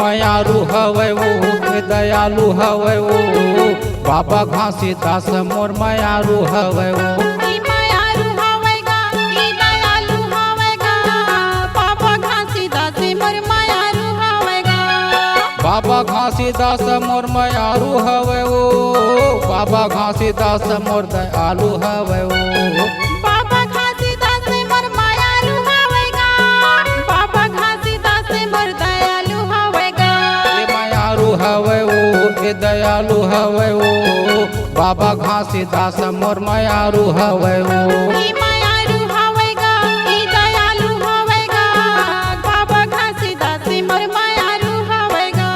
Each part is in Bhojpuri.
मयारू हवे वो दयालु हवे वो बाबा घासीदास मोर मयारू हवे वो बाबा घासीदास मोर मयारू हवे वो बाबा घासीदास मोर दयालु हवे वो बाबा घासीदास मोर मयारू हवेगा बाबा घासीदास मोर दयालु हवेगा मयारू हवे वो दयालु हवे वो बाबा घासीदास मोर मयारू हवे वो मयारू हवेगा दयालु हवेगा बाबा घासीदास मोर मयारू हवेगा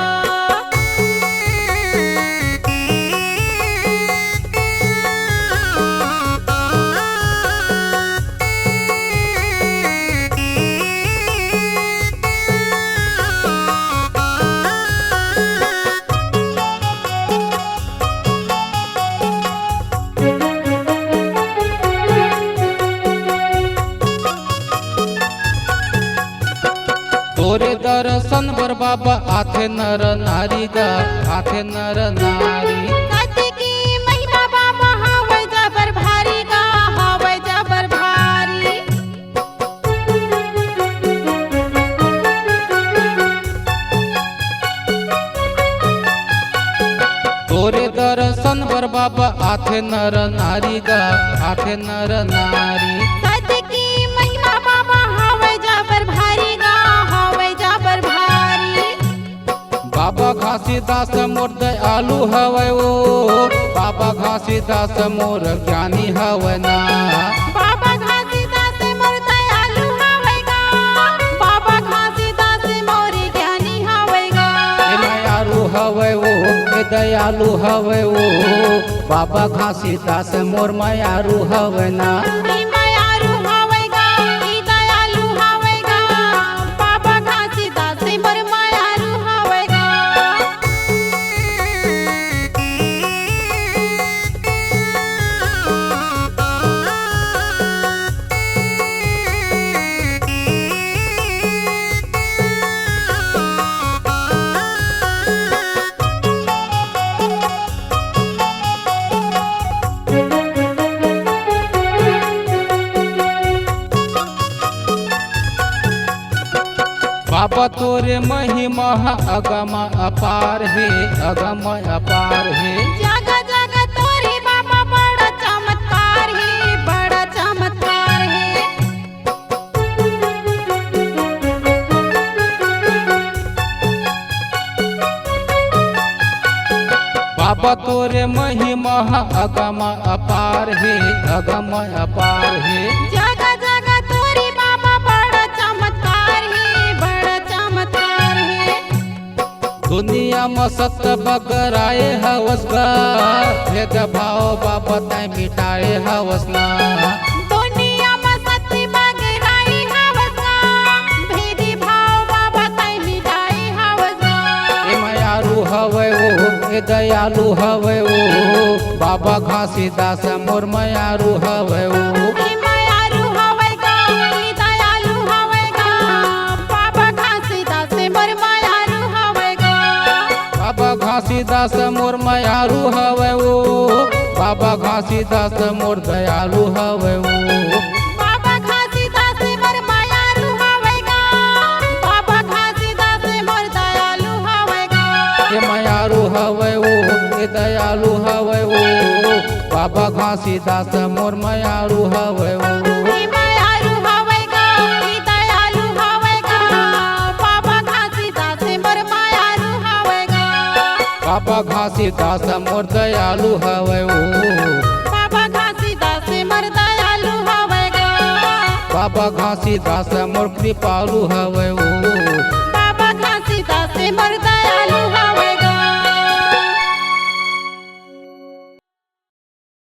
तोरे दर्शन बर बाबा आथे नर नारी गा आथे नर नारी सत्य की महिमा बाबा हवे जबर भारी गा हवे जबर भारी तोरे दर्शन बर बाबा आथे नर नारी गा आथे नर नारी सत्य की महिमा बाबा हवे जबर भारी गा हवे जबर भारी बाबा घासीदास मोर दयालु हवे वो बाबा घासीदास मोर ज्ञानी हवे ना बाबा घासीदास मोर दयालु हवेगा बाबा घासीदास मोर ज्ञानी हवेगा मयारू हवे वो दयालु हवे वो बाबा घासीदास मोर मयारू हवे ना मयारू हवेगा दयालु हवेगा बाबा घासीदास मोर मयारू हवेगा बाबा तोरे महिमा अगम अपार है अगम अपार है जगह जगह तोरे बाबा बड़ा चमत्कार है बड़ा चमत्कार है बाबा तोरे महिमा अगम अपार है अगम अपार है जगह जगह तोरे बाबा बड़ा चमत्कार है बड़ा चमत्कार है दुनिया में सत्य बगराए हवस गा भेद भाव बाबा तय मिटाए हवस ना दुनिया में सत्य बगराई हवसा भेदी भाव बाबा तय मिटाई हवसा मयारू हवे वो दयालु हवे वो बाबा घासीदास मोर मयारू हवे वो मयारू हवेगा दयालु हवेगा बाबा घासीदास मोर मयारू हवेगा बाबा घासीदास मोर मयारू हवे वो बाबा घासीदास मोर दयालु हवे वो बाबा घासीदास मोर मयारू हवेगा बाबा घासीदास मोर दयालु हवेगा मयारू हवे वो दयालु हवे वो बाबा घासीदास मोर मयारू हवे वो मयारू हवेगा दयालु हवेगा बाबा घासीदास मोर मयारू हवेगा बाबा घासीदास मोर दयालु हवे वो बाबा घासीदास मोर दयालु हवेगा बाबा घासीदास मोर कृपालु हवे वो